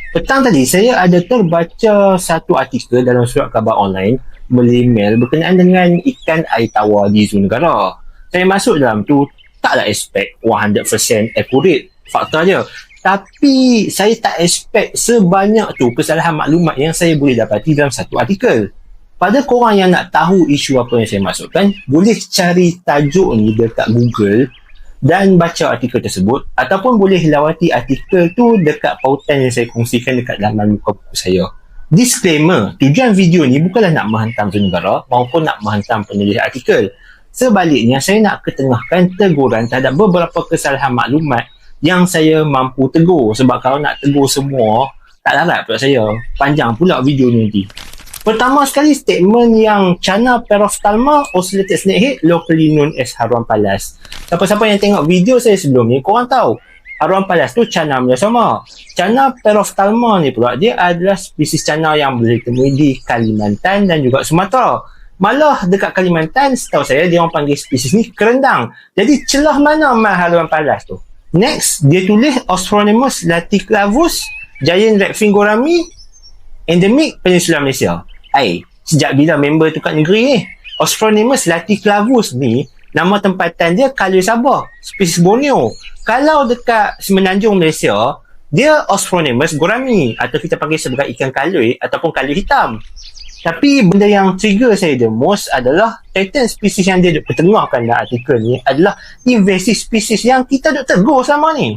Petang tadi saya ada terbaca satu artikel dalam surat khabar online melalui mail berkenaan dengan ikan air tawar di Zoo Negara. Saya masuk dalam tu, taklah expect 100% accurate fakta dia. Tapi saya tak expect sebanyak tu kesalahan maklumat yang saya boleh dapati dalam satu artikel. Pada korang yang nak tahu isu apa yang saya maksudkan, boleh cari tajuk ni dekat Google dan baca artikel tersebut, ataupun boleh lawati artikel tu dekat pautan yang saya kongsikan dekat laman muka buku saya. Disclaimer, tujuan video ni bukanlah nak menghantam Zoo Negara maupun nak menghantam penulis artikel. Sebaliknya, saya nak ketengahkan teguran terhadap beberapa kesalahan maklumat yang saya mampu tegur. Sebab kalau nak tegur semua, tak larat pula saya. Panjang pula video ni nanti. Pertama sekali, statement yang Channa perophthalma ocellated snakehead, locally known as haruan palas. Siapa-siapa yang tengok video saya sebelum ni, korang tahu haruan palas tu Channa sama. Channa perophthalma ni pula, dia adalah spesies Channa yang boleh ditemui di Kalimantan dan juga Sumatera. Malah dekat Kalimantan, setahu saya dia orang panggil spesies ni kerendang. Jadi celah mana haruan palas tu? Next, dia tulis Ostronemos laticlavus, giant redfin gourami, endemik Peninsula Malaysia. Sejak bila member tu kat negeri ni? Ostronemos laticlavus ni, nama tempatan dia Kalui Sabah, spesies Borneo. Kalau dekat Semenanjung Malaysia, dia Ostronemos gourami, atau kita panggil sebagai ikan kalui ataupun kalui hitam. Tapi benda yang trigger saya the most adalah titan spesies yang dia pertengahkan dalam artikel ni adalah invasive spesies yang kita duk tegur selama ni.